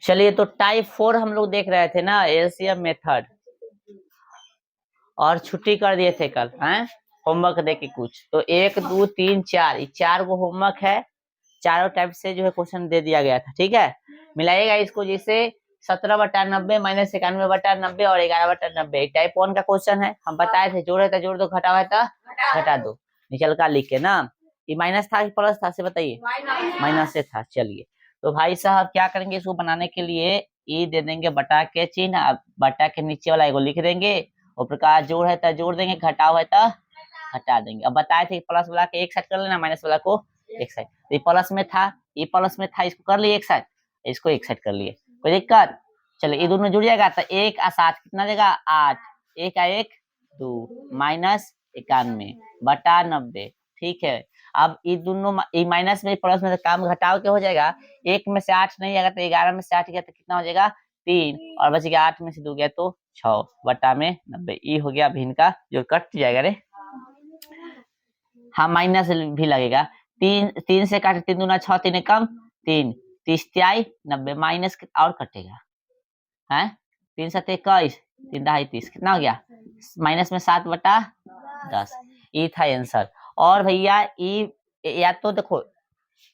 चलिए, तो टाइप 4 हम लोग देख रहे थे ना, एलसीएम मेथड, और छुट्टी कर दिए थे कल हैं होमवर्क दे के कुछ। तो 1 2 3 4 ये 4 गो होमवर्क है, चारों टाइप से जो है क्वेश्चन दे दिया गया था। ठीक है, मिलाइएगा इसको, जैसे 17/90 माइनस 91/90 और 11/90 टाइप 1 का क्वेश्चन है। हम बताए थे जोड़ है तो जोड़ दो, घटा है तो घटा दो, निकल का लिख के ना। ये माइनस था कि प्लस था से बताइए? माइनस से था। चलिए, तो भाई साहब क्या करेंगे, इसको बनाने के लिए ई दे देंगे बटा के चिन्ह, अब बटा के नीचे वाला एगो लिख देंगे, और प्रकार जोड़ है तो जोड़ देंगे, घटाव है तो घटा देंगे। अब बताए थे प्लस वाला के एक साइड कर लेना, माइनस वाला को एक साइड। ये प्लस में था, ये प्लस में था, इसको कर लिए एक साइड, इसको एक साइड कर लिए, कोई दिक्कत? चलिए, ये दोनों जुड़ जाएगा तो 1 और 7 कितना देगा? 8, 1 और 1 2 माइनस 91 बटा 90। ठीक है, अब ये दोनों माइनस में प्लस में काम घटाव के हो जाएगा। 1 में से 8 नहीं आएगा तो 11 में से 8 गया तो कितना हो जाएगा? 3, और बच गया 8 में से 2 गया तो 6 बटा में 90। ये हो गया भिन्न का जो कट जाएगा रे। हाँ, माइनस भी लगेगा। 3 से काटे 3 दूना 6, 3 कम 3, 30 तिहाई 90 माइनस और कटेगा है 3 7 21, 3 दहाई 30, कितना हो गया? माइनस में 7/10। ये था आंसर। और भैया ये या तो देखो,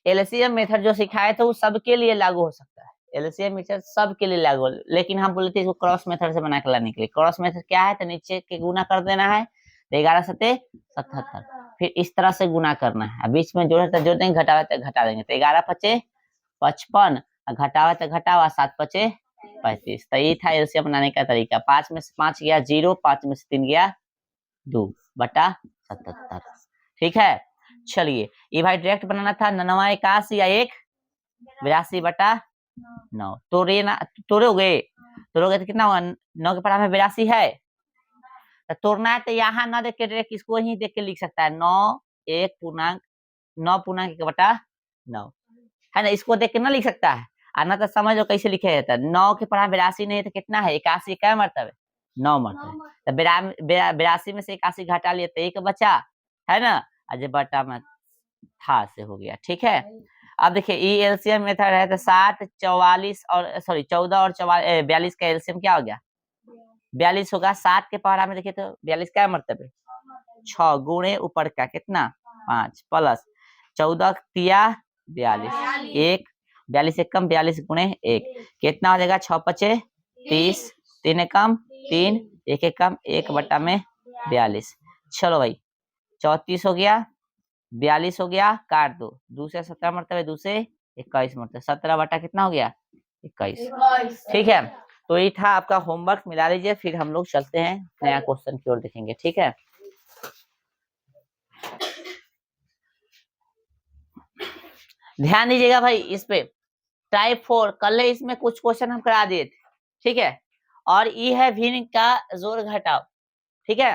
एलसीएम मेथड जो सिखाए थे वो सबके लिए लागू हो सकता है, एलसीएम मेथड सबके लिए लागू, लेकिन हम बोले थे इसको क्रॉस मेथड से बना के लाने के लिए। क्रॉस मेथड क्या है? तो नीचे के गुना कर देना है, 11 7 77, फिर इस तरह से गुना करना है, बीच में जोड़े तो जोड़ देंगे, घटावे तो घटा देंगे। तो 11 5 55, घटावे तो घटावा, 7 5 35। तो ये था एलसीएम बनाने का तरीका। 5 में से 5 गया 0, 5 में से 3 गया 2 बटा 77। ठीक है, चलिए, ये भाई डायरेक्ट बनाना था 99 81 या 1 82 बटा 9। तोड़े ना, तोड़ोगे तो कितना होगा? 9 के पढ़ा में 82 है, तो तोड़ना है तो यहाँ ना देख के डायरेक्ट इसको ही देख के लिख सकता है, 9 1 पूर्णांक 9 पूर्णांक 1 बटा 9 है ना, इसको देख के ना लिख सकता है। आना तो समझ लो कैसे लिखे जाता है। 9 के पढ़ा 82 नहीं तो कितना है? 81 क्या मरतबे? 9 मरतबे। तो 82 में से 81 घटा लिए तो 1 बचा है ना, आज बटा में था से हो गया। ठीक है, अब देखिए ये एलसीएम मेथड है तो 7 44 और सॉरी 14 और 42 का एलसीएम क्या हो गया? 42 होगा। 7 के पहाड़ा में देखिए तो 42 क्या मरतबे? 6 गुणे ऊपर का कितना? 5 प्लस 14 तिया 42, 1 42 एक कम 42 गुणे 1 कितना हो जाएगा? 6 5 30, 3 कम 3, 1 कम 1 बटा में 42। चलो भाई, 34 हो गया, 42 हो गया, काट दो, 2 से 17 मरतबे, 2 से 21 मरतबे, 17 बटा कितना हो गया? 21। ठीक है, तो ये था आपका होमवर्क, मिला लीजिए, फिर हम लोग चलते हैं नया क्वेश्चन की ओर देखेंगे। ठीक है, ध्यान दीजिएगा भाई इस पे। टाइप 4 कल इसमें कुछ क्वेश्चन हम करा दिए थे। ठीक है, और ये है भिन्न का जोड़ घटाव। ठीक है,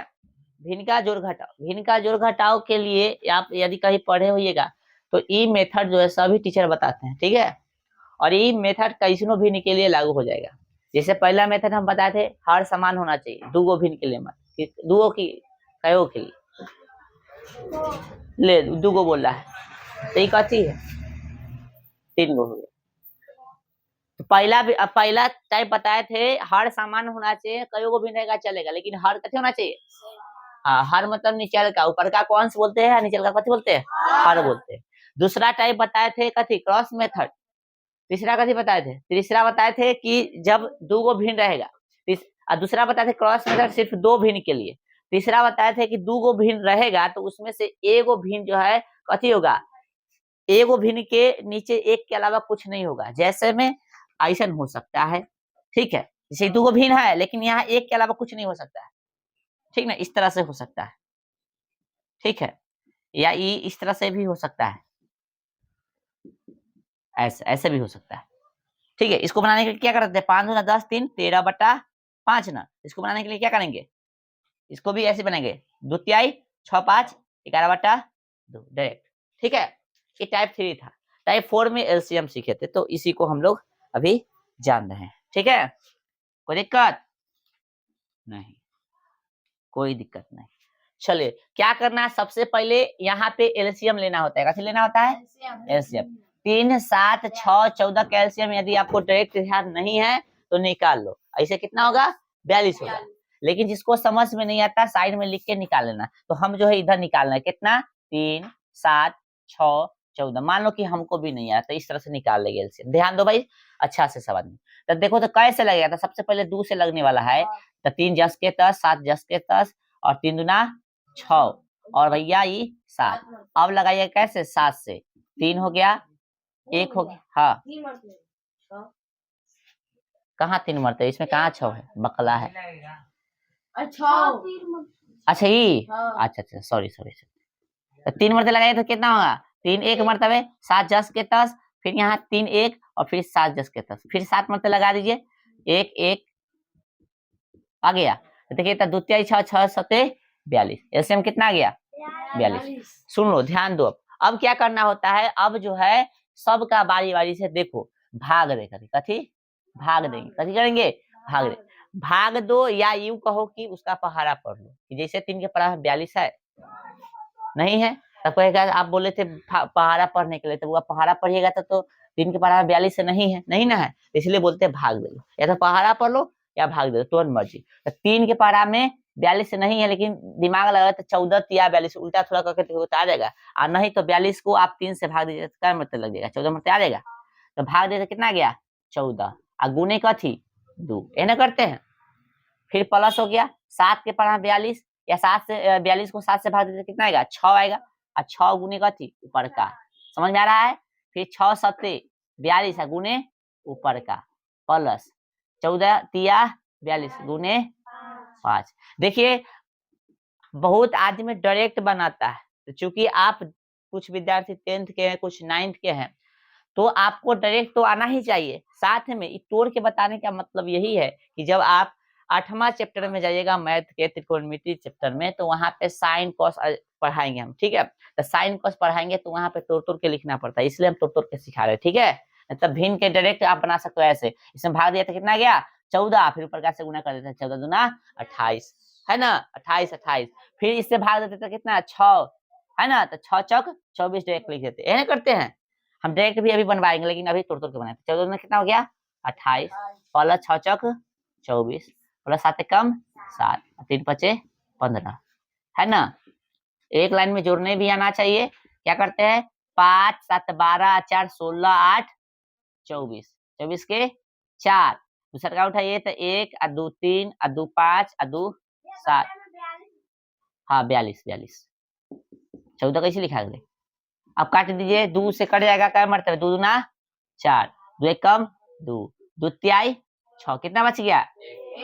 भिन्न का जोड़ घटाव, भिन्न का जोड़ घटाव के लिए आप यदि कहीं पढ़े होइएगा तो ये मेथड जो है सभी टीचर बताते हैं। ठीक है, और ये मेथड कैसनो भिन्न के लिए लागू हो जाएगा। जैसे पहला मेथड हम बताए थे, हर समान होना चाहिए, 2 गो भिन्न के लिए मत, 2 गो की कयो के लिए ले 2 गो बोल रहा है तो ये कथी है? 3 गो हो गया। तो पहला टाइप बताए थे, हर समान होना चाहिए, कयो गो भिन्न रहेगा चलेगा, लेकिन हर कथी होना चाहिए? हाँ, हर मतलब नीचे का, ऊपर का कौन से बोलते हैं, नीचे का कथी बोलते हैं? हर बोलते हैं। दूसरा टाइप बताए थे कथी? Cross method. तीसरा कथी बताए थे? तीसरा बताए थे कि जब 2 गो भिन्न रहेगा। और दूसरा बताए थे क्रॉस मेथड सिर्फ 2 भिन्न के लिए। तीसरा बताए थे कि 2 गो भिन्न रहेगा तो उसमें से एगो भिन्न जो है कथी होगा? एगो भिन्न के नीचे एक के अलावा कुछ नहीं होगा। जैसे में ऐसा हो सकता है, ठीक है, जैसे 2 गो भिन्न है लेकिन यहाँ एक के अलावा कुछ नहीं हो सकता है। ठीक ना, इस तरह से हो सकता है। ठीक है, या ये इस तरह से भी हो सकता है, ऐसे ऐसे भी हो सकता है। ठीक है, इसको बनाने के लिए क्या करते हैं? 5 दूना 10 3 13 बटा 5 ना, इसको बनाने के लिए क्या करेंगे? इसको भी ऐसे बनेंगे, 2 तिहाई 6 5 11 बटा 2 डायरेक्ट। ठीक है, ये टाइप 3 था। टाइप 4 में एलसीएम सीखे थे, तो इसी को हम लोग अभी जान रहे हैं। ठीक है, कोई दिक्कत नहीं, कोई दिक्कत नहीं। चलिए, क्या करना है? सबसे पहले यहाँ पे एलसीएम लेना होता है। कैसे लेना होता है? एलसीएम। 3 7 6 14 कैल्शियम यदि आपको डायरेक्ट ध्यान नहीं है तो निकाल लो। ऐसे कितना होगा 42 होगा। लेकिन जिसको समझ में नहीं आता साइड में लिख के निकाल लेना। तो हम जो है इधर निकालना है कितना 3 7 6 14। मान लो कि हमको भी नहीं आया तो इस तरह से निकाल लेंगे एलसीएम। ध्यान दो भाई अच्छा से समझ में। तो देखो तो कैसे लगेगा। तो सबसे पहले 2 से लगने वाला है तो 3 जस के 10 7 जस के 10 और 3 दूना 6 और भैया ये 7। अब लगाइए कैसे 7 से 3 हो गया 1 हो गया। हाँ कहाँ 3 मरते इसमें कहाँ 6 है बकला है। अच्छा ये अच्छा अच्छा सॉरी सॉरी। तो 3 मरते लगाए तो कितना होगा 3 1 मरतबे 7 जस के 10 फिर यहाँ 3 1 और फिर 7 जस के 10 फिर 7 मरते लगा दीजिए 1 1 आ गया। तो देखिए तो द्वितीय 6 6 7 42 एलसीएम कितना आ गया 42। सुन लो ध्यान दो। अब क्या करना होता है अब जो है सबका बारी बारी से देखो भाग दे कथी भाग देंगे कथी करेंगे भाग दे भाग दो या यूं कहो कि उसका पहाड़ा पढ़ लो कि जैसे 3 के पहाड़ा 42 है नहीं है तो कहेगा आप बोले थे पहाड़ा पढ़ने के लिए तो वो पहाड़ा पढ़िएगा तो 3 के पहाड़ा 42 से नहीं है नहीं ना है इसलिए बोलते भाग दे लो या तो पहाड़ा पढ़ लो या भाग दे दो तुरंत मर्जी। तो 3 के पहाड़ा में 42 से नहीं है लेकिन दिमाग लगा तो 14 या 42 उल्टा थोड़ा करके देखो तो आ जाएगा और नहीं तो 42 को आप 3 से भाग दीजिए तो क्या मतलब लग जाएगा 14 मतलब आ जाएगा। तो भाग दे तो कितना गया 14 और गुने कथी 2 ये ना करते हैं। फिर प्लस हो गया 7 के पढ़ा 42 या 7 से 42 को 7 से भाग देते कितना आएगा 6 आएगा और 6 गुने कथी ऊपर का समझ में आ रहा है। फिर 6 7 42 है गुने ऊपर का प्लस 14 तिया 42 गुने 5। देखिए बहुत आदमी डायरेक्ट बनाता है तो चूंकि आप कुछ विद्यार्थी 10th के हैं कुछ 9th के हैं तो आपको डायरेक्ट तो आना ही चाहिए। साथ में तोड़ के बताने का मतलब यही है कि जब आप 8वां चैप्टर में जाइएगा मैथ के त्रिकोणमिति चैप्टर में तो वहां पे साइन कॉस पढ़ाएंगे हम ठीक है। तो साइन कॉस पढ़ाएंगे तो वहां पे तोड़ के लिखना पड़ता है इसलिए हम तोड़ के सिखा रहे हैं ठीक है। तब भिन्न के डायरेक्ट आप बना सकते हो ऐसे इसमें भाग दिया तो कितना गया 14 फिर ऊपर से गुना कर देते हैं 14 दूना 28 है ना 28 28 फिर इससे भाग देते तो कितना 6 है ना तो 6 चौक 24 डायरेक्ट लिख देते हैं करते हैं। हम डायरेक्ट भी अभी बनवाएंगे लेकिन अभी तोड़ के बनाए 14 में कितना हो गया 28 प्लस 6 चौक 24 प्लस 7 कम 7 3 5 15 है ना। एक लाइन में जोड़ने भी आना चाहिए। क्या करते हैं 5 7 12 4 16 8 24 24 के 4 दूसरा का उठाइए तो 1 और 2 3 और 2 5 और 2 7 हाँ 42 14 कैसे लिखा गया अब काट दीजिए 2 से कट जाएगा क्या मरतबे 2 दूना 4 2 एक कम 2 2 तिहाई 6 कितना बच गया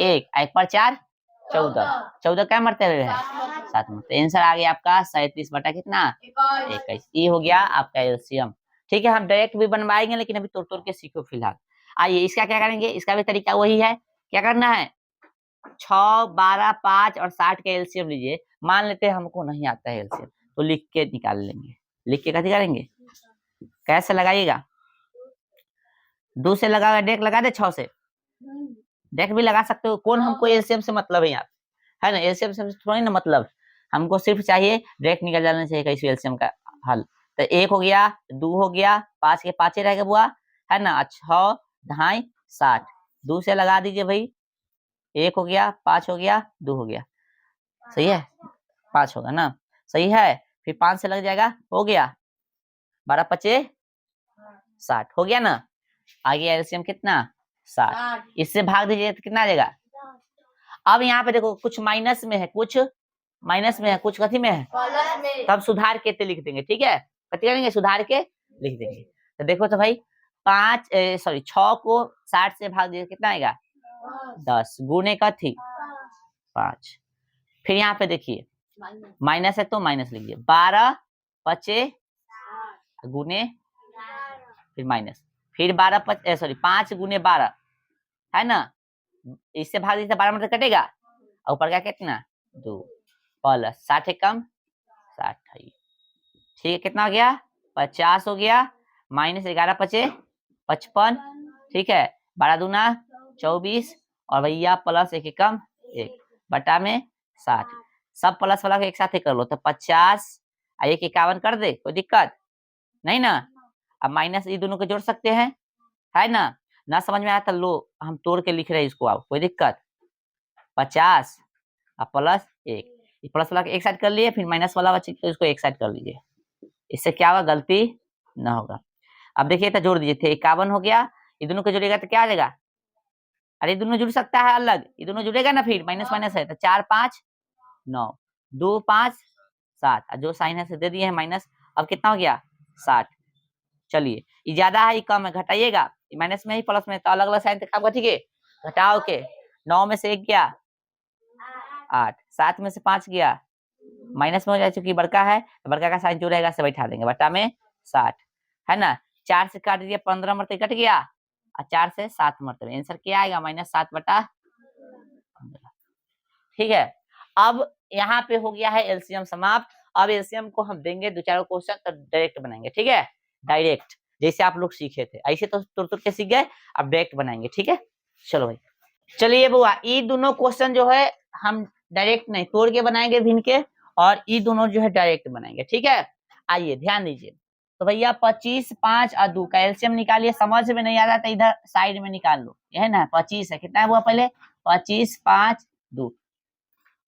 1 1 पर 4 14 14 क्या मरतबे है 7 मरतबे। आंसर आ गया आपका 37 बटा कितना 21। ये हो गया आपका एलसीएम ठीक है। हम डायरेक्ट भी बनवाएंगे लेकिन अभी तोड़ के सीखो फिलहाल। आइए इसका क्या करेंगे इसका भी तरीका वही है। क्या करना है 6 12 5 और 60 का एलसीएम लीजिए। मान लेते हैं हमको नहीं आता है एलसीएम तो लिख के निकाल लेंगे। लिख के कैसे करेंगे कैसे लगाइएगा 2 से लगा डेक लगा दे 6 से डेक भी लगा सकते हो। कौन हमको एलसीएम से मतलब है यहाँ है ना एलसीएम से थोड़ी ना मतलब हमको सिर्फ चाहिए डायरेक्ट निकल जाना चाहिए कैसे एलसीएम का हल। तो 1 हो गया 2 हो गया 5 के 5 रहेगा बुआ है ना 6 ढाई 60 2 से लगा दीजिए भाई 1 हो गया 5 हो गया 2 हो गया सही है 5 होगा ना सही है। फिर 5 से लग जाएगा हो गया 12 5 60 हो गया ना। आगे एलसीएम कितना 60 इससे भाग दीजिए तो कितना आ जाएगा। अब यहाँ पे देखो कुछ माइनस में है कुछ माइनस में है कुछ कथी में है तब सुधार के लिख देंगे ठीक है। कथी करेंगे सुधार के लिख देंगे। तो देखो तो भाई 6 को 60 से भाग दीजिए कितना आएगा 10 गुने कथी 5। फिर यहाँ पे देखिए माइनस है तो माइनस लिखिए 12 5 गुने फिर माइनस फिर 5 गुने 12 है ना इससे भाग दीजिए 12 मतलब कटेगा और ऊपर का कितना 2 प्लस 60 कम 60 ठीक है कितना हो गया 50 हो गया माइनस 11 5 55 ठीक है 12 दूना 24 और भैया प्लस 1 कम 1 बटा में 60 सब प्लस वाला एक साथ ही कर लो तो 50 और 1 51 कर दे कोई दिक्कत नहीं ना। अब माइनस ये दोनों को जोड़ सकते हैं, है ना समझ में आया तो लो हम तोड़ के लिख रहे हैं इसको, आओ कोई दिक्कत। 50 और प्लस 1, प्लस वाला एक साइड कर लिए, फिर माइनस वाला बचे तो इसको एक साइड कर लीजिए, इससे क्या होगा गलती ना होगा। अब देखिए तो जोड़ दीजिए, थे 51 हो गया, ये दोनों को जोड़ेगा तो क्या आ जाएगा, अरे दोनों जुड़ सकता है अलग, ये दोनों जुड़ेगा ना, फिर माइनस माइनस है तो 4 5 9 2 5 7, जो साइन है से दे दिए है माइनस। अब कितना हो गया 60। चलिए ये ज्यादा है ये कम है, घटाइएगा माइनस में ही प्लस में तो अलग अलग साइन काम का, ठीक है। घटाओ के 9 में से 1 गया 8, 7 में से 5 गया माइनस में हो जाए, चूंकि बड़का है तो बड़का का साइन जो रहेगा से बैठा देंगे, बटा में 60 है ना। 4 से काट दिया 15 मरते कट गया, और 4 से 7 मरते आंसर क्या आएगा -7/15। ठीक है, अब यहाँ पे हो गया है एलसीएम समाप्त। अब एलसीएम को हम देंगे 2-4 क्वेश्चन तो डायरेक्ट बनाएंगे, ठीक है, डायरेक्ट जैसे आप लोग सीखे थे ऐसे तो तुर के सीख गए, अब डायरेक्ट बनाएंगे, ठीक है। चलो भाई चलिए बुआ, ये दोनों क्वेश्चन जो है हम डायरेक्ट नहीं तोड़ के बनाएंगे भिन्न के, और ये दोनों जो है डायरेक्ट बनाएंगे, ठीक है। आइए ध्यान दीजिए, तो भैया 25 5 और 2 का एलसीएम निकालिए, समझ में नहीं आ रहा तो इधर साइड में निकाल लो, यह है ना 25 है, कितना है बुआ पहले 25 5 2।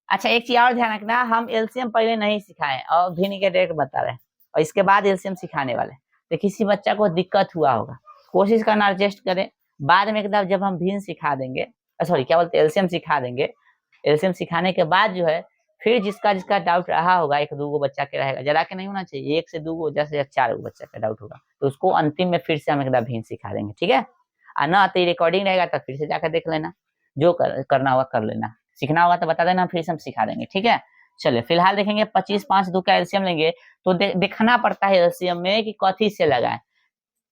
अच्छा एक चीज और ध्यान रखना, हम एलसीएम पहले नहीं सिखाए और भिन्न के डायरेक्ट बता रहे हैं, और इसके बाद एलसीएम सिखाने वाले, तो किसी बच्चा को दिक्कत हुआ होगा, कोशिश करना एडजस्ट करें, बाद में एकदम जब हम भिन्न सिखा देंगे, सॉरी क्या बोलते हैं एलसीएम सिखा देंगे, एलसीएम सिखाने के बाद जो है फिर जिसका डाउट रहा होगा, 1-2 बच्चा के रहेगा, जरा के नहीं होना चाहिए, 1 से 2 जैसे 4 बच्चा का डाउट होगा तो उसको अंतिम में फिर से हम एकदम भिन्न सिखा देंगे, ठीक है। और ना तो रिकॉर्डिंग रहेगा तो फिर से जाकर देख लेना, जो करना होगा कर लेना, सीखना होगा तो बता देना, फिर से हम सिखा देंगे, ठीक है। चलिए फिलहाल देखेंगे 25 5 2 का एलसीएम लेंगे, तो देखना पड़ता है एलसीएम में कि कथी से लगाएं,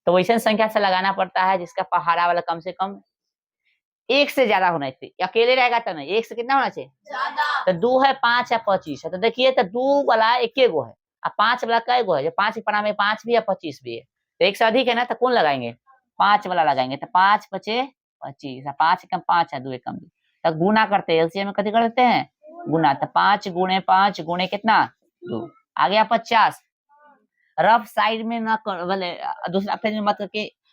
तो वैसे संख्या से लगाना पड़ता है जिसका पहाड़ा वाला कम से कम 1 से ज्यादा होना चाहिए, अकेले रहेगा तो नहीं, 1 से कितना होना चाहिए ज्यादा, तो 2 है 5 है 25 है, तो देखिए तो 2 वाला एक गो है और 5 वाला कै गो है, जो 5 के पड़ा में 5 भी है 25 भी है, तो 1 से अधिक है ना, तो कौन लगाएंगे 5 वाला लगाएंगे, तो 5 5 25, 5 कम 5 है 2 कम 2, तो गुना करते हैं एलसीएम में कथी कर देते हैं गुना, तो 5 गुणे 5 गुणे कितना 2 आ गया 50। रफ साइड में ना कर, भले दूसरा पेज में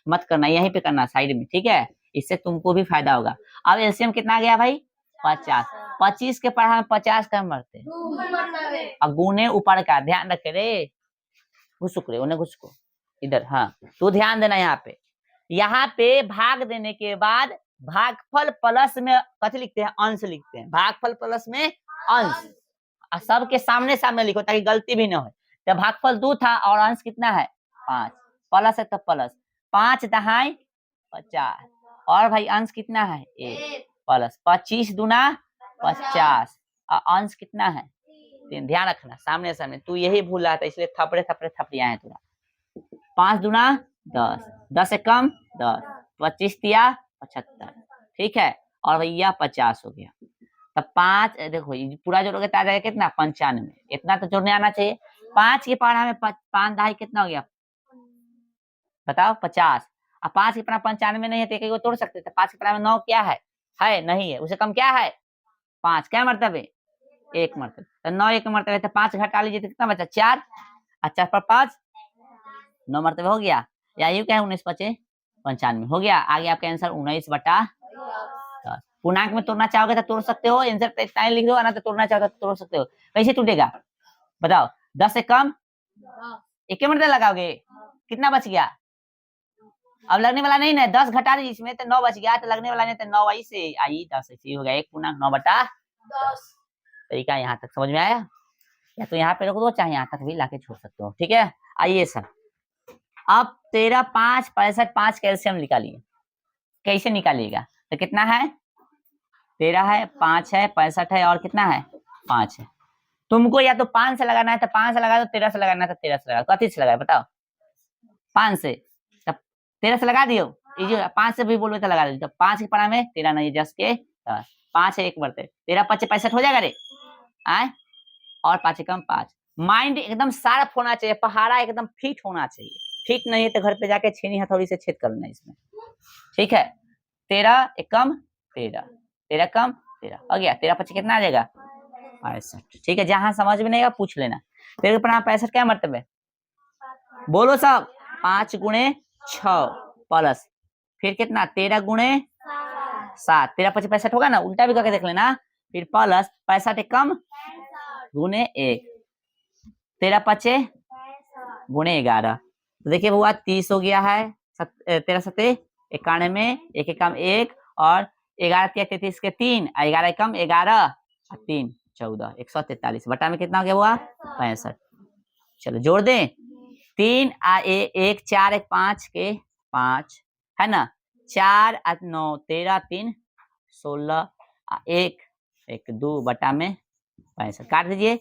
मत करना, यहीं पे करना साइड में, ठीक है, इससे तुमको भी फायदा होगा। अब एलसीएम कितना आ गया भाई 50, 25 के पढ़ा 50 का मरते, अब गुने ऊपर का ध्यान रखे रे, घुसुक रे उन्हें घुसको इधर, हाँ तो ध्यान देना यहाँ पे भाग देने के बाद भागफल प्लस में कथी लिखते हैं अंश लिखते हैं, भागफल प्लस में अंश, सबके सामने सामने लिखो ताकि गलती भी ना हो, तो भागफल 2 था और अंश कितना है 5, प्लस है तो प्लस 5 दहाई 50, और भाई अंश कितना है 1 प्लस 25 दूना 50 और अंश कितना है 3, ध्यान रखना सामने सामने, तू यही भूल रहा था इसलिए थपड़े थपड़े थपड़िया है तुरा, 5 दूना 10, 10 से कम 10, 25 तिया 75, ठीक है, और भैया 50 हो गया, तो 5 देखो पूरा जोड़ोगे तो आ जाएगा कितना 95, इतना तो जोड़ने आना चाहिए, 5 के पारा में 5 दहाई कितना हो गया बताओ 50, अब 5 के पारा 95 नहीं है तो एक को तोड़ सकते थे, 5 के पारा में 9 क्या है नहीं है, उसे कम क्या है 5, क्या मरतबे 1 मरतबे, तो 9 1 मरतबे, तो 5 घटा लीजिए तो कितना बचा 4, और 4 पर 5 9 मरतबे हो गया, या यू क्या है 19 5 95 हो गया, आगे आपका आंसर 19/10। पूर्णांक में तोड़ना चाहोगे तो तोड़ सकते हो, आंसर पे इतना ही लिख दो, ना तो तोड़ना चाहोगे तो तोड़ सकते हो, कैसे टूटेगा बताओ 10 से कम 1 मरतबे लगाओगे, कितना बच गया, अब लगने वाला नहीं ना, 10 घटा दीजिए इसमें तो 9 बच गया, तो लगने वाला नहीं तो 9 आई से आई 10 ऐसे हो गया, 1 पूर्णांक 9/10। तरीका यहाँ तक समझ में आया, या तो यहाँ पे रख दो चाहे यहाँ तक भी लाके छोड़ सकते हो, ठीक है। आइए सर अब 13 5 65 5 कैल्शियम निकालिए, कैसे निकालिएगा, तो कितना है 13 है 5 है 65 है और कितना है 5 है, तुमको या तो 5 से लगाना है तो 5 से लगा दो, 13 से लगाना है तो 13 से लगा दो, कथी से लगाए बताओ 5 से, तब 13 से लगा दियो, ये 5 से भी बोलो तो लगा दो, तो 5 के पड़ा में 13 नहीं 10 के 10, 5 है 1 बढ़ते 13 5 65 हो जाएगा रे आए, और 5 कम 5, माइंड एकदम शार्प होना चाहिए, पहाड़ा एकदम फिट होना चाहिए, ठीक नहीं है तो घर पे जाके छेनी हथौड़ी से छेद कर लेना इसमें, ठीक है। 13 1 कम 13, 13 कम 13 हो गया, 13 5 कितना आ जाएगा 65, ठीक है, जहां समझ में नहीं आएगा पूछ लेना। 13 पर 65 क्या मरतबे बोलो सब 5 गुणे 6 प्लस फिर कितना 13 गुणे 7, 13 5 65 होगा ना, उल्टा भी करके देख लेना। फिर प्लस 65 कम गुणे 1, 13 5 गुणे 11, तो देखिए हुआ 30 हो गया है। 13 7 91, एक एकम 1 और 11 33 के 3, 11 एकम 11 3 14, 143 बटा में कितना हो गया हुआ 65। चलो जोड़ दें, 3 1 4 1 5 के 5 है ना, 4 9 13 3 16 1 1 2 बटा में 65 काट दीजिए।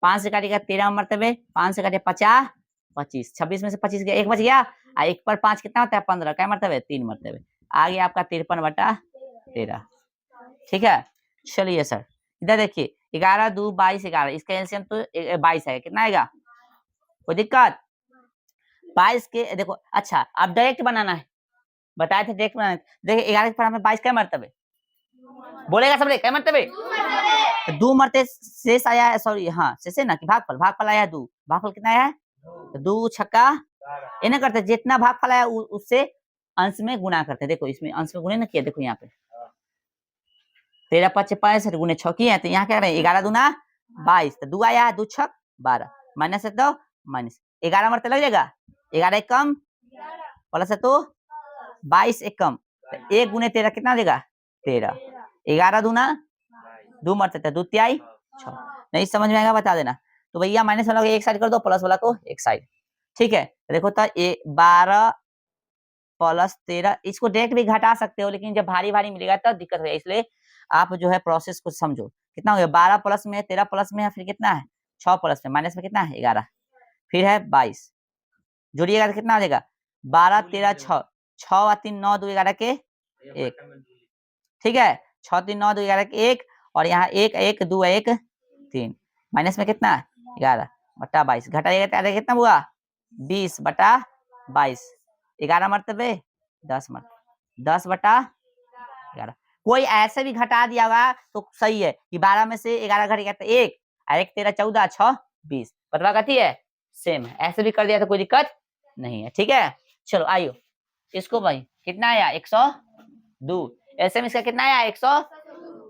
5 से काटिएगा 13 मरतबे, 5 से काटे 50 25, 26 में से 25 गया, एक बच गया, एक पर 5 कितना होता है 15, क्या मरतबे 3 मरतबे, आ गया आपका 53 बटा 13। ठीक है, चलिए सर इधर देखिए 11 2 22 11, इसका एलसीएम तो 22 है, कितना आएगा, कोई दिक्कत 22 के देखो। अच्छा अब डायरेक्ट बनाना है, बताए थे डायरेक्ट बनाना है। देखिए 11 के पर में 22 क्या मरतबे बोलेगा सब, क्या मरतबे 2 मरते शेष आया है, सॉरी हाँ शेष है ना कि भागफल, भागफल आया 2, भागफल कितना आया है 2 छक्का ये ना करते, जितना भागफल आया उससे अंश में गुणा करते। देखो इसमें अंश में गुणे ना किया, देखो यहाँ पे 13 5 65 गुणे 6 किए हैं, तो यहाँ क्या रहे 11 दूना 22, तो 2 आया 2 छक 12 माइनस है तो माइनस 11 मरते लग जाएगा, 11 एक कम प्लस है तो 22 एक कम, तो 1 गुणे 13 कितना हो जाएगा 13, 11 दूना 2 मरते थे 2 तिहाई 6, नहीं समझ में आएगा बता देना। तो भैया माइनस वाला को एक साइड कर दो, प्लस वाला को एक साइड। ठीक है, देखो तो 12 प्लस 13, इसको डायरेक्ट भी घटा सकते हो, लेकिन जब भारी भारी मिलेगा तब दिक्कत होगा, इसलिए आप जो है प्रोसेस को समझो। कितना हो गया 12 प्लस में 13 प्लस में है, फिर कितना है 6 प्लस में माइनस में कितना है 11, फिर है 22, जोड़िएगा तो कितना हो जाएगा 12 13 6, 6 और 3 9 2 11 के 1, ठीक है 6 3 9 2 11 के 1, और यहाँ 1 1 2 1 3 माइनस में कितना 11 बटा 22, घटाइएगा कितना हुआ 20 बटा 22, 11 मरतबे 10 मरतबे 10 बटा 11। कोई ऐसे भी घटा दिया होगा तो सही है कि 12 में से 11 घट गया तो 1 1 13 14 6 20, बतवा कथी है सेम है, ऐसे भी कर दिया तो कोई दिक्कत नहीं है। ठीक है, चलो आइयो इसको भाई कितना आया 102, ऐसे में इसका कितना आया 100,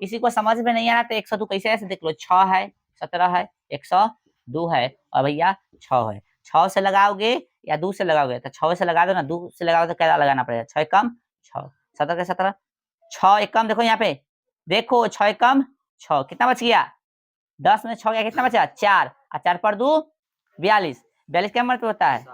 किसी को समझ में नहीं आ रहा तो 102 कैसे ऐसे देख लो, 6 है 17 है 102 है और भैया 6 है, 6 से लगाओगे या 2 से लगाओगे, तो 6 से लगा दो ना, 2 से लगाओ तो क्या लगाना पड़ेगा 6 कम 6 17 के 17, 6 एक कम, देखो यहाँ पे देखो 6 एक कम 6 कितना बच गया 10 में 6 गया कितना बचा 4, और 4 पर 2 42, 42 क्या मरतबे होता है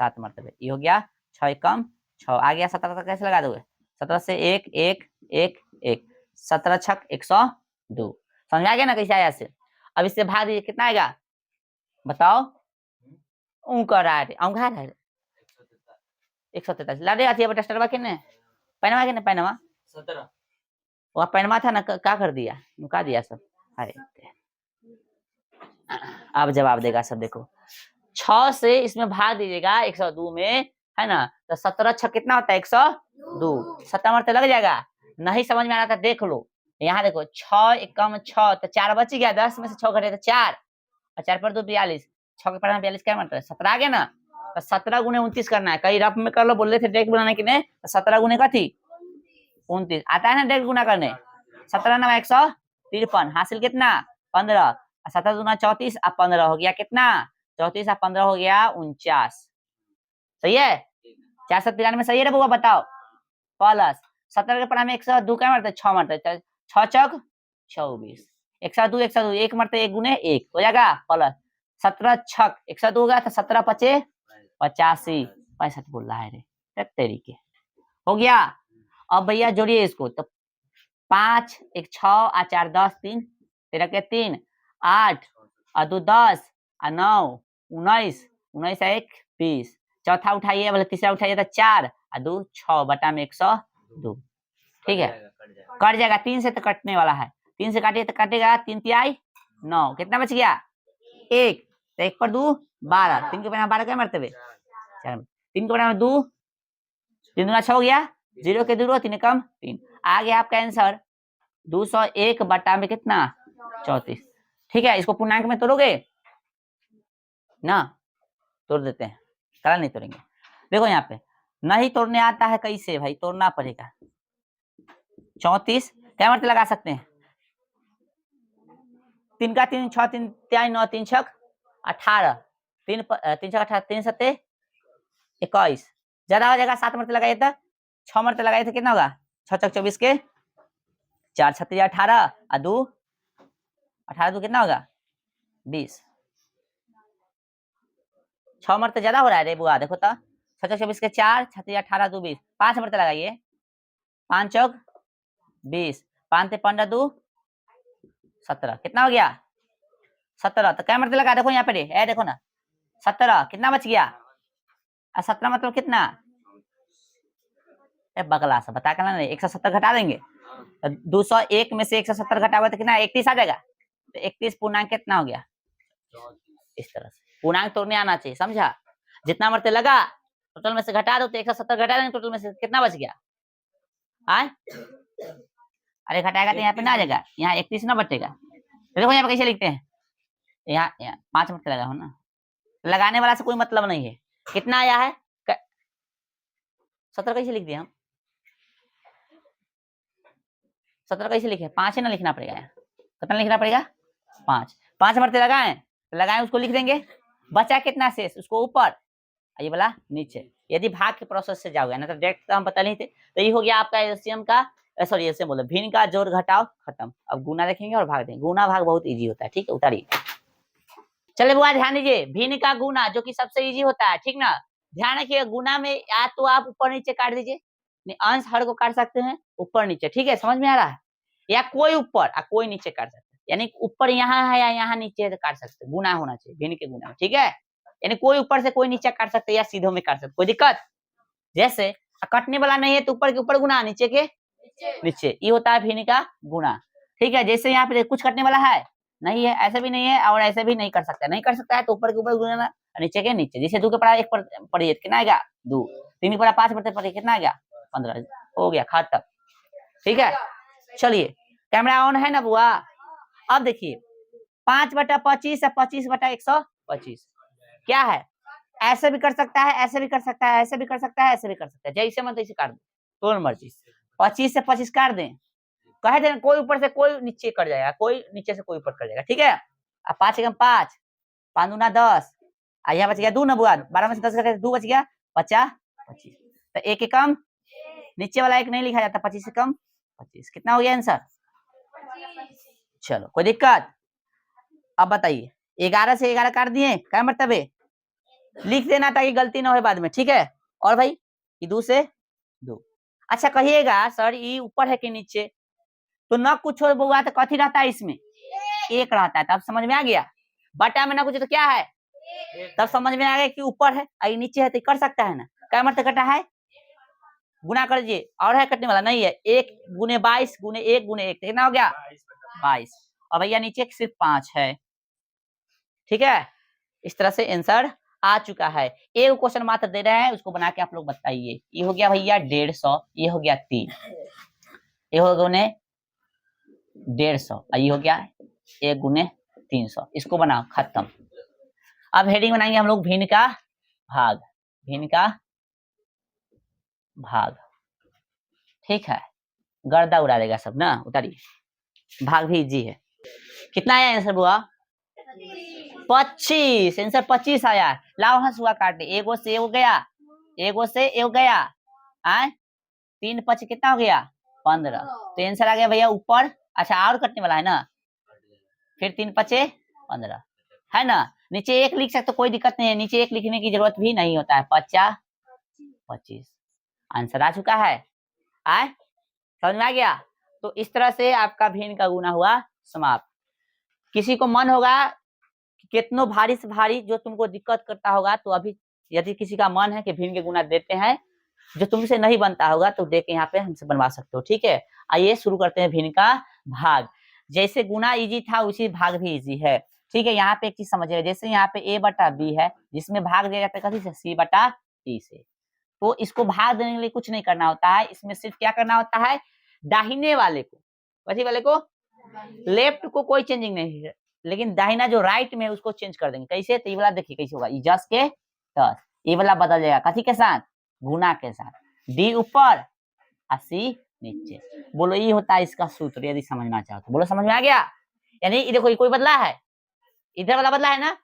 7 मरतबे, ये हो गया 6 एक कम 6, आ गया 17 तक कैसे लगा दोगे 17 से 1 1 1 1 17 छक 102, समझ आ गया ना कैसे आया से। अब इससे भाग दीजिए कितना आएगा बताओ, कर रहा है 143 ला दे आती है बेटा स्टारबा के ने पैनवा के ने पैनवा 17 वो पैनवा था ना, क्या कर दिया नुका दिया सब। अरे अब जवाब देगा सब, देखो 6 से इसमें भाग दीजिएगा 102 में है ना, तो 17 6 कितना होता है 102, 17 मरते लग जाएगा, नहीं समझ में आ रहा था देख लो यहाँ देखो 6 एक कम 6 तो 4 बच गया, 10 में से 6 घटे तो 4 और 4 पर 2 42, 6 के पर 42 क्या मतलब 17 आ गया ना, तो 17 गुने 29 करना है, कहीं रफ में कर लो, बोल रहे थे डायरेक्ट बनाने के लिए, तो 17 गुने का थी 29 आता है ना डायरेक्ट गुना करने, 17 ना 153 हासिल कितना 15, 17 दूना 34 और 15 हो गया कितना 34 और 15 हो गया 49, सही है 493 में सही है रे बुआ बताओ, प्लस 17 के पर में 102 क्या मरते 6 मरते 6 चौक 24, 102 102 एक मरते 1 गुने 1 हो जाएगा, प्लस 17 छक 102 होगा तो 17 पचे 85 65 बोल रहा है रे तरीके हो गया। अब भैया जोड़िए इसको, तो 5 1 6 और 4 10 3 13 के 3 8 और 2 10 और 9 19 19 1 20, चौथा उठाइए बोले तीसरा उठाइए तो 4 और 2 6 बटा में 102, ठीक है कट जाएगा 3 से तो कटने वाला है, 3 से काटिए तो कटेगा 3 तिहाई 9, कितना बच गया 1, तो 1 पर 2 12, 3 के बराबर 12 क्या मरतबे 4, 3 के बराबर 2 3 दूना 6 हो गया, 0 के 2 3 कम 3, आ गया आपका आंसर 201 बटा में कितना 34। ठीक है, इसको पूर्णांक में तोड़ोगे ना, तोड़ देते हैं, कल नहीं तोड़ेंगे। देखो यहाँ पे नहीं तोड़ने आता है, कैसे भाई तोड़ना पड़ेगा। 34 क्या मतलब लगा सकते हैं, 3 का 3 6 3 3 9 3 6 18 3 3 6 18 3 7 21 ज्यादा हो जाएगा, 7 मरते लगाए तो 6 मरते लगाए तो कितना होगा 6 6 24 के 4 36 18 और 2 18 2 कितना होगा 20। 6 मरते ज्यादा हो रहा है रे बुआ, देखो तो 6 6 24 के 4 36 18 2 20 5 मरते लगाइए, 5 चौक 20 5 ते 15 2 17 कितना हो गया 17। तो क्या मरते लगा देखो यहाँ पे ए देखो ना 17 कितना बच गया 17 मतलब कितना बगला सा बता कर ना 170 घटा देंगे तो 201 में से 170 घटाओगे तो कितना 31 आ जाएगा। तो 31 पूर्णांक कितना हो गया, इस तरह से पूर्णांक तोड़ने आना चाहिए, समझा। जितना मरते लगा टोटल में से घटा दो तो 170 घटा देंगे, टोटल में से कितना बच गया आए। अरे घटाएगा तो यहाँ पे ना आ जाएगा, यहाँ 31 ना बचेगा। तो देखो यहाँ पे कैसे लिखते हैं, यहाँ 5 मरते लगा हो ना, लगाने वाला से कोई मतलब नहीं है। कितना आया है 17 कैसे लिख दिया हम, 17 कैसे लिखे 5 है ना, लिखना पड़ेगा यहाँ कितना लिखना पड़ेगा 5। 5 मरते लगाए तो लगाए उसको लिख देंगे, बचा कितना शेष उसको ऊपर, ये वाला नीचे। यदि भाग के प्रोसेस से जाओगे ना तो डायरेक्ट तो हम पता नहीं थे। तो ये हो गया आपका एलसीएम का, सॉरी एलसीएम बोलो भिन्न का जोड़ घटाव खत्म। अब गुना देखेंगे और भाग देंगे। गुना भाग बहुत इजी होता है, ठीक है उतारिए। चलिए बुआ ध्यान दीजिए, भिन्न का गुना जो कि सबसे इजी होता है, ठीक ना। ध्यान रखिए गुना में या तो आप ऊपर नीचे काट दीजिए, अंश हर को काट सकते हैं ऊपर नीचे, ठीक है समझ में आ रहा है, या कोई ऊपर और कोई नीचे काट सकते हैं, यानी ऊपर यहाँ है या यहाँ नीचे है तो काट सकते हैं, गुना होना चाहिए भिन्न के गुना में, ठीक है। यानी कोई ऊपर से कोई नीचे काट सकते हैं या सीधों में काट सकते, कोई दिक्कत। जैसे कटने वाला नहीं है तो ऊपर के ऊपर गुना, नीचे के नीचे, ये होता है भिन्न का गुना, ठीक है। जैसे यहाँ पे कुछ कटने वाला है नहीं है, ऐसे भी नहीं है और ऐसे भी नहीं कर सकता, नहीं कर सकता है तो ऊपर के ऊपर गुना नीचे के नीचे। जैसे 2 के पड़ा 1 पर पढ़िए कितना आएगा 2, 3 के पड़ा 5 पर पढ़िए कितना आएगा 15, हो गया खत्म, ठीक है। चलिए कैमरा ऑन है ना बुआ। अब देखिए 5/25 है 25/125 क्या है, ऐसे भी कर सकता है, ऐसे भी कर सकता है, ऐसे भी कर सकता है, ऐसे भी कर सकता है, जैसे मन तैसे काट दे, तो मर्जी। 25 से 25 काट दें, कहे दें कोई ऊपर से कोई नीचे कर जाएगा, कोई नीचे से कोई ऊपर कर जाएगा, ठीक है। अब 5 एकम 5, 5 दूना 10, यहाँ बच गया 2 ना बुआ, 12 में से 10 घटे 2 बच गया 50 25। तो 1 एकम नीचे वाला 1 नहीं लिखा जाता, 25 एकम 25 कितना हो गया आंसर। चलो कोई दिक्कत। अब बताइए 11 से 11 काट दिए, क्या मतलब है लिख देना ताकि गलती ना हो बाद में, ठीक है। और भाई ये 2 से 2। अच्छा कहिएगा सर ये ऊपर है कि नीचे, तो ना कुछ हो बुआ तो कथी रहता है इसमें 1 रहता है, तब समझ में आ गया। बटा में ना कुछ तो क्या है, तब समझ में आ गया कि ऊपर है और नीचे है तो कर सकता है ना, क्या मतलब कटा है गुना कर दीजिए, और है कटने वाला नहीं है, 1 गुने 22 गुने 1 गुने 1 कितना हो गया 22, और भैया नीचे सिर्फ 5 है, ठीक है। इस तरह से आंसर आ चुका है। एक क्वेश्चन मात्र दे रहे हैं, उसको बना के आप लोग बताइए। ये हो गया भैया 150, ये हो गया 3, ये हो गुने 150 और ये हो गया 1 गुने 300, इसको बनाओ खत्म। अब हेडिंग बनाएंगे हम लोग भिन्न का भाग, भिन्न का भाग, ठीक है। गर्दा उड़ा देगा सब ना, उतारिए। भाग भी इजी है। कितना आया आंसर बुआ 25, आंसर 25 आया। लाओ हंसुआ काटे, एगो से एगो गया, एगो से एगो गया, आए 3 5 कितना हो गया 15, तो आंसर आ गया भैया ऊपर। अच्छा और कटने वाला है ना, फिर 3 5 15 है ना, नीचे 1 लिख सकते कोई दिक्कत नहीं है, नीचे 1 लिखने की जरूरत भी नहीं होता है। 50 25 आंसर आ चुका है, आए समझ में आ गया। तो इस तरह से आपका भिन्न का गुना हुआ समाप्त। किसी को मन होगा कितनों भारी से भारी जो तुमको दिक्कत करता होगा, तो अभी यदि किसी का मन है कि भिन्न के गुना देते हैं, जो तुमसे नहीं बनता होगा तो देख के यहाँ पे हमसे बनवा सकते हो, ठीक है। आइए शुरू करते हैं भिन्न का भाग। जैसे गुना इजी था उसी भाग भी इजी है, ठीक है। यहाँ पे एक चीज समझिएगा, जैसे यहाँ पे a बटा b है जिसमें भाग दिया जाता है कथी से c बटा d से, तो इसको भाग देने के लिए कुछ नहीं करना होता है, इसमें सिर्फ क्या करना होता है दाहिने वाले को, कथी वाले को लेफ्ट को कोई चेंजिंग नहीं है, लेकिन दाहिना जो राइट में उसको चेंज कर देंगे। कैसे, तो ये वाला देखिए कैसे होगा, जस के 10 ये वाला बदल जाएगा कथी के साथ, गुना के साथ। डी ऊपर 80 नीचे। बोलो ये होता है इसका सूत्र, यदि समझना चाहो तो बोलो समझ में आ गया। यानी ये देखो ये कोई बदला है, इधर वाला बदला है ना,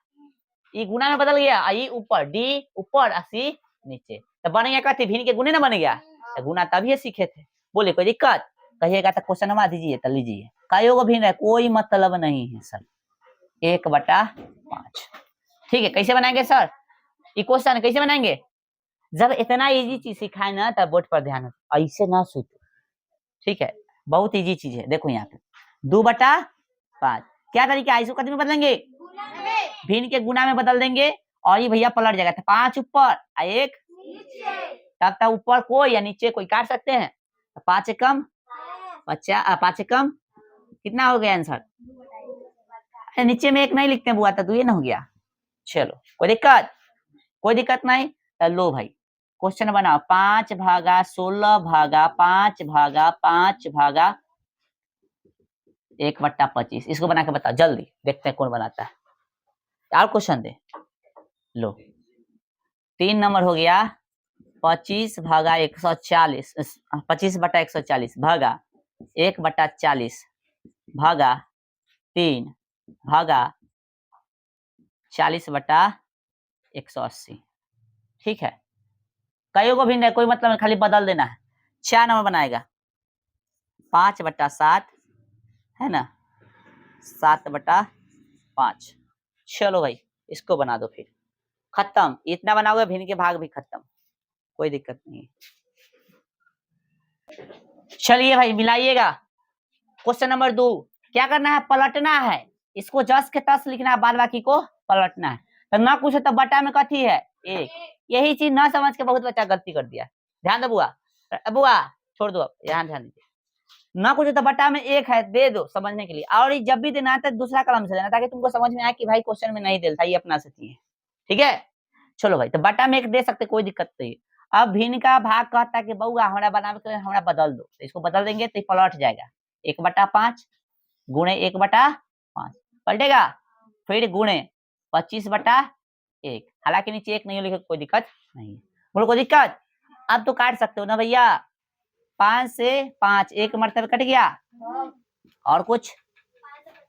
ये गुना में बदल गया, ये ऊपर डी ऊपर 80 नीचे, तो बन गया कथी, भिन्न के गुने ना बन गया, तो गुना तभी सीखे थे। बोले कोई दिक्कत, कहिएगा तो क्वेश्चन नंबर दीजिए तो लीजिए। कईयों भिन्न है, कोई मतलब नहीं है सर, 1/5। ठीक है, कैसे बनाएंगे सर ये क्वेश्चन, कैसे बनाएंगे, जब इतना इजी चीज सिखाए ना तब बोर्ड पर ध्यान, ऐसे ना सोचो। ठीक है, बहुत इजी चीज है। देखो यहाँ पे 2/5 क्या तरीका है, इसको कथी में बदलेंगे, भिन्न के गुना में बदल देंगे, और ये भैया पलट जाएगा, 5 ऊपर 1 तब तक ऊपर कोई या नीचे कोई काट सकते हैं, 5 कम 5 कम कितना हो गया आंसर, नीचे में 1 नहीं लिखते बुआ तो ये ना हो गया। चलो कोई दिक्कत, कोई दिक्कत नहीं, लो भाई क्वेश्चन बनाओ, 5 भागा 16 भागा 5 भागा 5 भागा 1/25, इसको बना के बताओ जल्दी, देखते हैं कौन बनाता है। और क्वेश्चन दे लो, 3 नंबर हो गया 25 भागा 140, 25/140 भागा 1/40 भागा 3 भागा 40/180। ठीक है, कईयों को भिन्न है, कोई मतलब नहीं, खाली बदल देना है। 4 नंबर बनाएगा 5/7 है ना, 7/5। चलो भाई इसको बना दो, फिर खत्म, इतना बनाओगे भिन्न के भाग भी खत्म, कोई दिक्कत नहीं है। चलिए भाई मिलाइएगा। क्वेश्चन नंबर 2 क्या करना है, पलटना है, इसको जस के तस लिखना है, बाद बाकी को पलटना है। तो ना कुछ तो बटा में कथी है 1, यही चीज ना समझ के बहुत बच्चा गलती कर दिया। ध्यान दो बुआ, बुआ छोड़ दो, यहाँ ध्यान दीजिए, ना कुछ तो बटा में 1 है, दे दो समझने के लिए, और जब भी देना है तो दूसरा कलम से देना, ताकि तुमको समझ में आए कि भाई क्वेश्चन में नहीं देता, ये अपना से चाहिए। ठीक है, चलो भाई, तो बटा में 1 दे सकते, कोई दिक्कत नहीं। अब भिन्न का भाग कहता है कि बउआ हमारा बना के हमारा बदल दो, तो इसको बदल देंगे तो पलट जाएगा, 1/5 गुणे 1/5 पलटेगा, फिर गुणे 25/1, हालांकि नीचे 1 नहीं लिखे कोई दिक्कत नहीं है। बोलो कोई दिक्कत, अब तो काट सकते हो ना भैया, 5 से 5 1 मरतबे कट गया, और कुछ,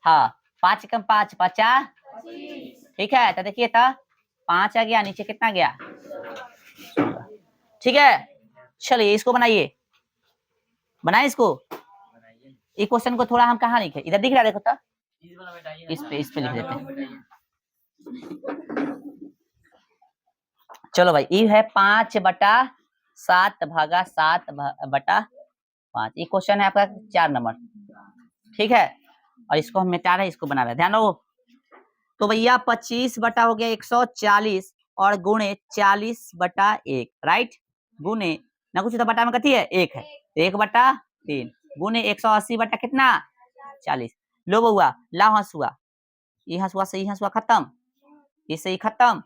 हाँ 5 कम 5 50। ठीक है, तो देखिए था 5 आ गया, नीचे कितना गया, ठीक है। चलिए इसको बनाइए, बनाए इसको, इस क्वेश्चन को थोड़ा हम कहाँ लिखे, इधर दिख रहा है देखो तो, इस पे लिख देते हैं। चलो भाई ये है 5/7 भागा 7/5, ये क्वेश्चन है आपका 4 नंबर। ठीक है, और इसको हम मिटा रहे हैं, इसको बना रहे हैं, ध्यान दो। तो भैया 25 बटा हो गया 140 और गुणे 40/1, राइट, गुणे ना कुछ तो बटा में कथी है 1 है, 1/3 गुणे 180 बटा कितना 40। लो बउआ ला हंसुआ, ये हंसुआ से ये हंसुआ खत्म, इससे ही खत्म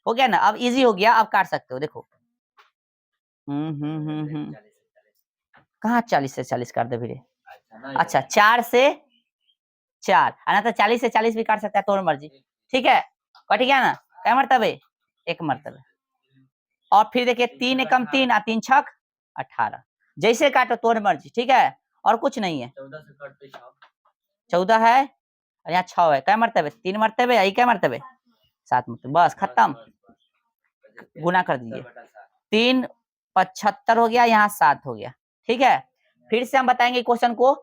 हो गया ना, अब इजी हो गया, अब काट सकते हो। देखो कहाँ 40 से 40 काट दे फिर, अच्छा 4 से 4, ना तो 40 से 40 भी काट सकता है, तो मर्जी। ठीक है, कट गया ना, क्या मरतबे 1 मरतबे, और फिर देखिए 3 एकम 3 3 छक 18, जैसे काटो तोड़ मर्जी। ठीक है, और कुछ नहीं है, 14 है और यहाँ 6 है, क्या मरतबे 3 मरतबे, यही क्या मरतबे 7 मरतबे, बस खत्म, गुना कर दीजिए, 3 75 हो गया, यहाँ 7 हो गया। ठीक है, फिर से हम बताएंगे क्वेश्चन को,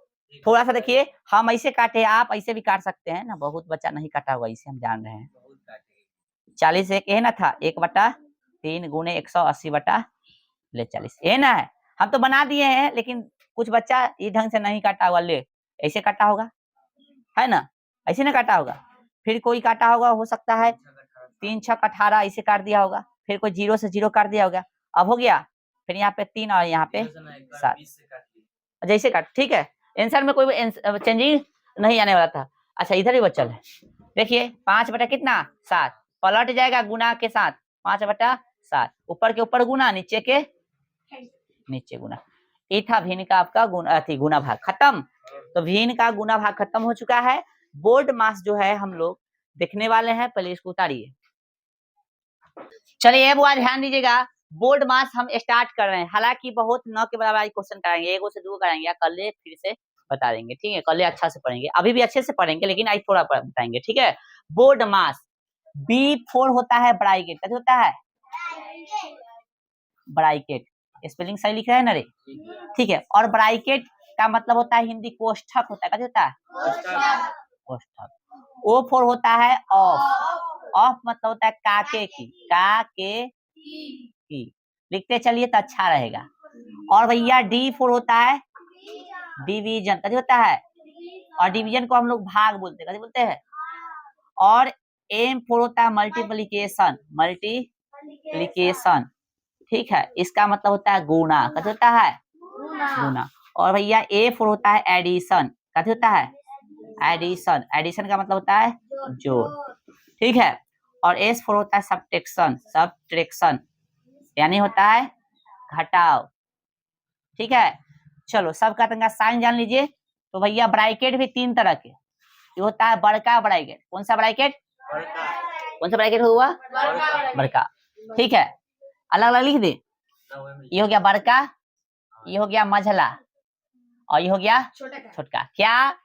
थोड़ा सा देखिए, हम ऐसे काटे, आप ऐसे भी काट सकते हैं ना, बहुत बच्चा नहीं काटा हुआ, इसे हम जान रहे हैं। 40 एक है ना था, 1/3 गुणे 180/40, ये ना है, हम तो बना दिए हैं, लेकिन कुछ बच्चा ये ढंग से नहीं काटा हुआ, ले ऐसे काटा होगा, है ना, ऐसे ना काटा होगा, फिर कोई काटा होगा, हो सकता है 3 6 18 ऐसे काट दिया होगा, फिर कोई 0 से 0 काट दिया होगा, अब हो गया, फिर यहाँ पे 3 और यहाँ पे 7 जैसे काट। ठीक है, आंसर में कोई चेंजिंग नहीं आने वाला था। अच्छा इधर ही बचल है, देखिए 5 बटा कितना 7, पलट जाएगा गुना के साथ, 5/7, ऊपर के ऊपर गुना, नीचे के नीचे गुना, ये था भिन्न का आपका गुना भाग खत्म। तो भिन्न का गुना भाग खत्म हो चुका है। बोर्ड मास जो है हम लोग देखने वाले हैं, पहले इसको उतारिए। चलिए एक बार ध्यान दीजिएगा, बोर्ड मास हम स्टार्ट कर रहे हैं। हालांकि बहुत न के बराबर क्वेश्चन कराएंगे, 1 से 2 कराएंगे, या कल फिर से बता देंगे, ठीक है। कल अच्छा से पढ़ेंगे, अभी भी अच्छे से पढ़ेंगे, लेकिन आज थोड़ा बताएंगे, ठीक है। बोर्ड मास B4 होता है ब्राइकेट, कैसे होता है ब्राइकेट, स्पेलिंग सही लिख रहे हैं ना रे, ठीक है। और ब्राइकेट का मतलब होता है हिंदी कोष्ठक होता है, कैसे होता है कोष्ठक। O4 होता है ऑफ, ऑफ मतलब होता है काके की, काके की, लिखते चलिए तो अच्छा रहेगा। और भैया D4 होता है डिवीजन, कैसे होता है, और डिवीजन को हम लोग भाग बोलते हैं, कैसे बोलते हैं। और M4 होता है मल्टीप्लिकेशन, मल्टीप्लिकेशन, ठीक है, इसका मतलब होता है गुना, कैसे होता है गुना। और भैया A4 होता है एडिशन, कैसे होता है एडिशन, एडिशन का मतलब होता है जोड़, ठीक है। और S4 होता है सब्ट्रैक्शन, सब्ट्रैक्शन यानी होता है घटाव, ठीक है। चलो सबका तंगा साइन जान लीजिए। तो भैया ब्रैकेट भी 3 तरह के, ये होता है बड़का ब्रैकेट, कौन सा ब्रैकेट, कौन सा ब्रैकेट हुआ बड़का, ठीक है। अलग अलग लिख दे, ये हो गया बड़का, ये हो गया मझला, और ये हो गया छोटका। क्या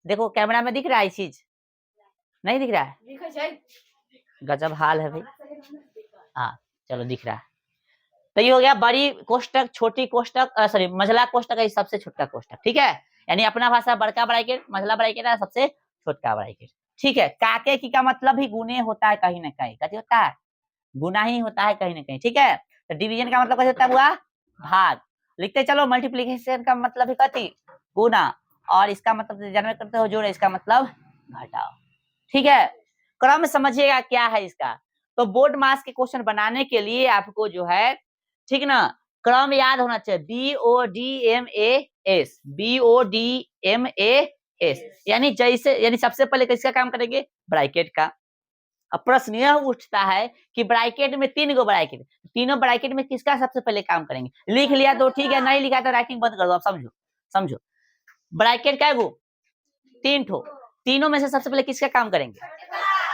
देखो कैमरा में दिख रहा है ये चीज, नहीं दिख रहा है, गजब हाल है भाई, हाँ चलो दिख रहा है। तो ये हो गया बड़ी कोष्टक, छोटी कोष्टक, सॉरी मझला कोष्टक है सबसे छोटा कोष्टक, ठीक है। यानी अपना भाषा बड़का ब्रैकेट, मझला ब्रैकेट है सबसे छोटा ब्रैकेट, ठीक है। काके की का मतलब ही गुने होता है कहीं ना कहीं, कैसे होता है गुना ही होता है कहीं ना कहीं, ठीक है। तो डिवीजन का मतलब कैसे होता है हुआ भाग, लिखते चलो। मल्टीप्लिकेशन का मतलब ही कथी गुना, और इसका मतलब जनरल करते हो जोड़, इसका मतलब घटाओ, ठीक है। क्रम समझिएगा क्या है इसका। तो बोर्ड मास के क्वेश्चन बनाने के लिए आपको जो है, ठीक ना, क्रम याद होना चाहिए, BODMAS, BODMAS, यानी जैसे, यानी सबसे पहले किसका काम करेंगे ब्रैकेट का। अब प्रश्न यह उठता है कि ब्रैकेट में 3 गो ब्रैकेट, तीनों ब्रैकेट में किसका सबसे पहले काम करेंगे। लिख लिया तो ठीक है, नहीं लिखा तो राइटिंग बंद कर दो। आप समझो, समझो ब्रैकेट क्या गो 3 ठो, तीनों में से सबसे पहले किसका काम करेंगे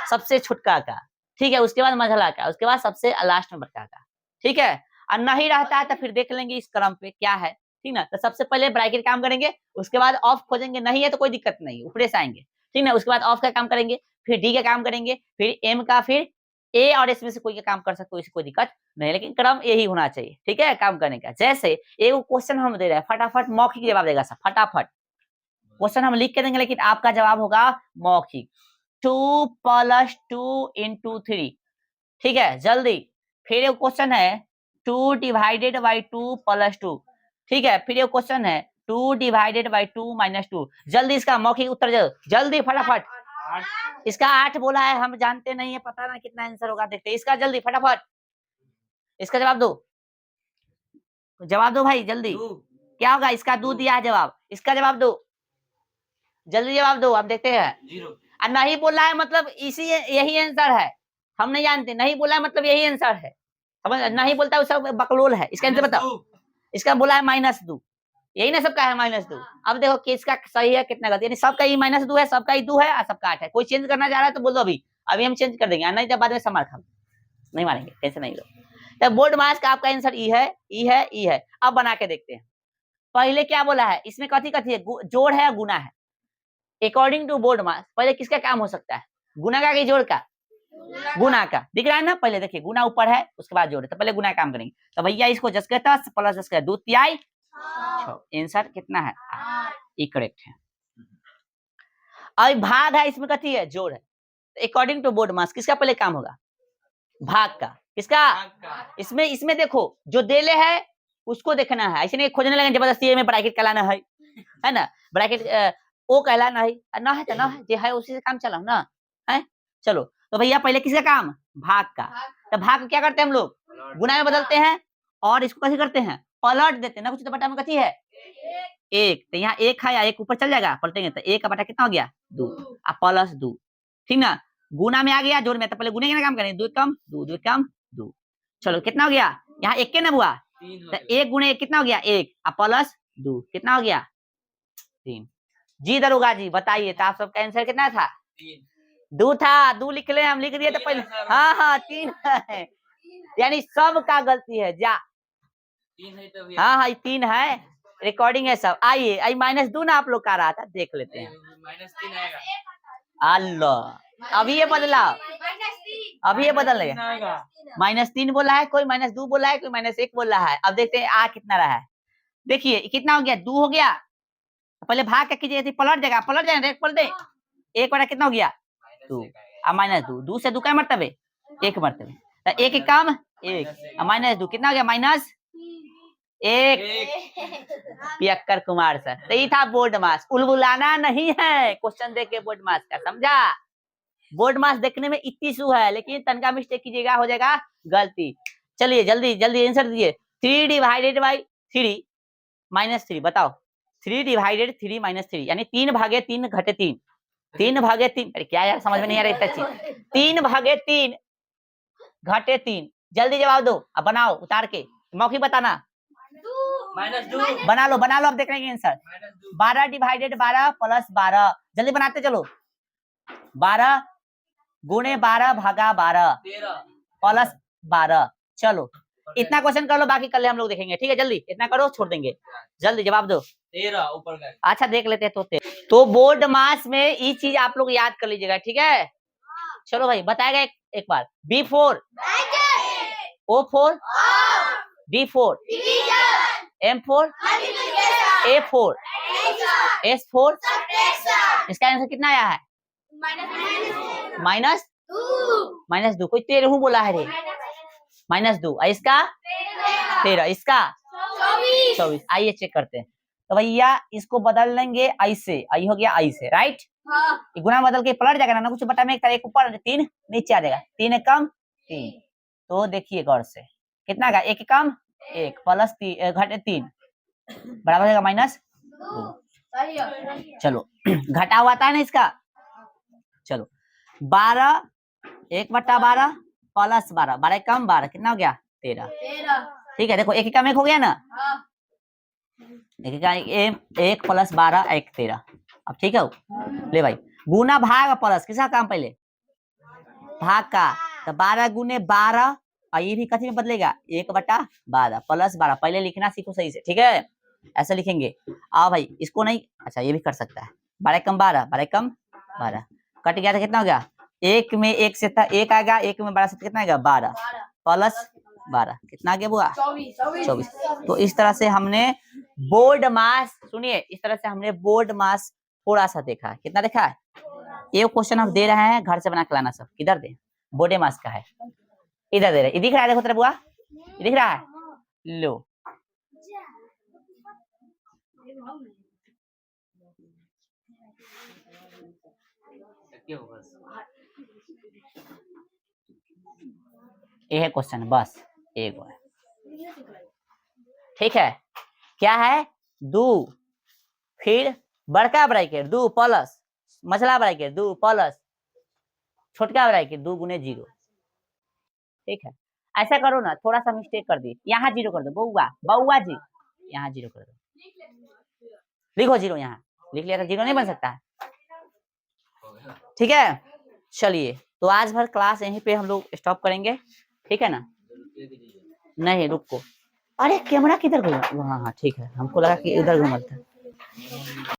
सबसे छुटका का, ठीक है। उसके बाद मझला का, उसके बाद सबसे लास्ट में बड़का का, ठीक है। और नहीं रहता है तो फिर देख लेंगे इस क्रम पे क्या है, ठीक ना। तो सबसे पहले ब्रैकेट काम करेंगे, उसके बाद ऑफ खोजेंगे, नहीं है तो कोई दिक्कत नहीं, ऊपर से आएंगे, ठीक ना। उसके बाद ऑफ का काम करेंगे, फिर डी का काम करेंगे, फिर एम का, फिर ए और इसमें से कोई का काम कर सकते हो, इससे कोई दिक्कत नहीं, लेकिन क्रम यही होना चाहिए, ठीक है काम करने का। जैसे एक क्वेश्चन हम दे रहे हैं, फटाफट मौखिक जवाब देगा सब, फटाफट क्वेश्चन हम लिख के देंगे, लेकिन आपका जवाब होगा मौखिक। 2 + 2 × 3, ठीक है जल्दी। फिर एक क्वेश्चन है 2 / 2 + 2, ठीक है। फिर एक क्वेश्चन है 2 / 2 - 2, जल्दी इसका मौखिक उत्तर जल्दी फटाफट। इसका 8 बोला है, हम जानते नहीं है, पता ना कितना आंसर होगा, देखते हैं इसका, जल्दी फटाफट इसका जवाब दो, जवाब दो भाई जल्दी। क्या होगा इसका 2 दिया है जवाब, इसका जवाब दो जल्दी, जवाब दो, आप देखते हैं 0। नहीं बोला है मतलब इसी यही आंसर है, हम नहीं जानते, नहीं बोला है मतलब यही आंसर है, समझ नहीं बोलता है सब बकलोल है। इसका आंसर बताओ, इसका बोला है -2, यही ना सबका है -2। अब देखो किसका सही है कितना गलत, यानी सबका ही -2 है, सबका ही 2 है और सबका 8 है। कोई चेंज करना चाह रहा है तो बोल दो, अभी अभी हम चेंज कर देंगे, नहीं तो बाद में समार हम नहीं मारेंगे, टेंशन नहीं लो। तो बोर्ड मास का आपका आंसर ई है, ई है, ई है। अब बना के देखते हैं, पहले क्या बोला है इसमें, कथी कथी है, जोड़ है गुना है। अकॉर्डिंग टू बोर्ड मास पहले किसका काम हो सकता है, गुना का कि जोड़ का, गुना का, दिख रहा है ना। पहले देखिए गुना ऊपर है, उसके बाद जोड़, तो पहले गुना काम करेंगे। तो भैया इसको जस के 10 + 10 का 2 तिहाई 6, आंसर कितना है, ये करेक्ट है। अब भाग है, इसमें कथी है जोड़ है, अकॉर्डिंग टू बोर्ड मास किसका पहले काम होगा भाग का, किसका इसमें, इसमें देखो जो देले है उसको देखना है, ऐसे नहीं खोजने लगे जबरदस्ती में ब्रैकेट कहलाना है ना, ब्रैकेट ओ कहलाना है ना, है तो ना है, जो है उसी से काम चला ना है। चलो तो भैया पहले किसका काम भाग का, तो भाग को क्या करते हैं हम लोग गुना में बदलते हैं, और इसको कैसे करते हैं पलट देते हैं ना, कुछ तो बटा में कथी है 1, तो यहाँ 1 है या 1 ऊपर चल जाएगा, पलटेंगे तो 1 का बटा कितना हो गया 2 + 2, ठीक ना। गुना में आ गया, जोड़ में तो पहले गुने का काम करेंगे, 2 कम 2, 2 कम 2, चलो कितना हो गया यहाँ 1 के ना हुआ, तो 1 × 1 कितना हो गया 1 + 2 कितना हो गया 3। जी दरोगा जी बताइए, तो आप सबका आंसर कितना था 2 था, 2 लिख ले, हम लिख दिए तो पहले, हाँ 3 है, यानी सब का गलती है। जा 3 है तो हाँ हाँ 3 है, रिकॉर्डिंग है सब। आइए आई -2 ना आप लोग का रहा था, देख लेते हैं। -3 आएगा। अल्लाह अभी ये बदला, अभी ये बदल गया। -3 बोला है कोई, -2 बोला है कोई, -1 बोला है। अब देखते हैं आ कितना रहा है। देखिए कितना हो गया, 2 हो गया। पहले भाग के कीजिए, पलट जाएगा, पलट जाएगा, पलट दे। 1 बटा कितना हो गया 2, अब -2, 2 से 2 का मरतबे 1 मरतबे, तो 1 एक काम 1, अब -2 कितना हो गया -1। पियक्कर कुमार सर, तो ये था बोर्ड मास। उलबुलाना नहीं है क्वेश्चन देख के बोर्ड मास का, समझा। बोर्ड मास देखने में इतनी है, लेकिन तनका मिस्टेक कीजिएगा हो जाएगा गलती। चलिए जल्दी जल्दी आंसर दीजिए। 3 डिवाइडेड बाई 3 -3 बताओ। 3 डिवाइडेड 3 -3 यानी 3 भागे 3 घटे 3, 3 भागे 3, अरे क्या यार समझ में नहीं आ रहा इतना चीज। 3 भागे 3 घटे 3, जल्दी जवाब दो। अब बनाओ उतार के, मौखिक बताना। -2 बना लो अब देख रहे आंसर। 12 डिवाइडेड 12 प्लस 12, जल्दी बनाते चलो। 12 गुणे 12 भागा 12 प्लस 12। चलो इतना क्वेश्चन कर लो, बाकी कल हम लोग देखेंगे, ठीक है। जल्दी इतना करो, छोड़ देंगे। जल्दी जवाब दो। 13 ऊपर का। अच्छा देख लेते हैं तो बोर्ड मास में ये चीज आप लोग याद कर लीजिएगा, ठीक है। चलो भाई बताएगा एक बार। B4 O4 D4 M4 A4 S4, इसका आंसर कितना आया है -2। कोई 13 बोला है रे, -2। इसका 13, इसका 24। आइए चेक करते हैं। तो भैया इसको बदल लेंगे ऐसे, आई हो गया ऐसे, राइट। गुना बदल के पलट जाएगा ना, कुछ बटा में एक ऊपर 3 नीचे आ जाएगा, 3 एक कम 3। तो देखिए गौर से कितना का 1 कम 1 प्लस 3 घटे 3 बराबर हो जाएगा -2। चलो घटा हुआ था ना इसका। चलो 12 1 बटा 12 प्लस 12, 12 कम 12 कितना हो गया 13। ठीक है, देखो 1 कम 1 हो गया ना, 1 प्लस 12 1 13। अब ठीक है, ले भाई गुना भाग प्लस किसका काम पहले भाग का, तो 12 गुने 12 और ये भी कथी में बदलेगा 1 बटा 12 प्लस 12। पहले लिखना सीखो सही से, ठीक है, ऐसे लिखेंगे। आओ भाई इसको नहीं, अच्छा ये भी कर सकता है। 12 कम 12 12 कम 12 कट गया, था कितना हो गया 1 में 1 से था 1 आएगा, 1 में 12 से कितना आएगा 12 प्लस 12 कितना आ गया बुआ 24। तो इस तरह से हमने बोर्ड मास, सुनिए इस तरह से हमने बोर्ड मास थोड़ा सा देखा है। कितना देखा है, ये क्वेश्चन हम दे रहे हैं, घर से बना के लाना सब। किधर दे, बोर्ड मास का है, इधर दे रहे, ये दिख रहा है, देखो तेरा बुआ ये दिख रहा है, लो ये है क्वेश्चन, बस एक है, ठीक है। क्या है 2 फिर बड़का ब्रैकेट 2 प्लस मछला ब्रैकेट 2 प्लस छोटका ब्रैकेट 2 गुने 0। ठीक है, ऐसा करो ना, थोड़ा सा मिस्टेक कर दी, यहाँ 0 कर दो बउआ जी, यहाँ 0 कर दो, लिखो 0 यहाँ, लिख लिया तो 0 नहीं बन सकता है, ठीक है। चलिए तो आज भर क्लास यहीं पे हम लोग स्टॉप करेंगे, ठीक है ना। नहीं रुको, अरे कैमरा किधर गया, हाँ हाँ ठीक है, हमको लगा कि इधर घूमा था।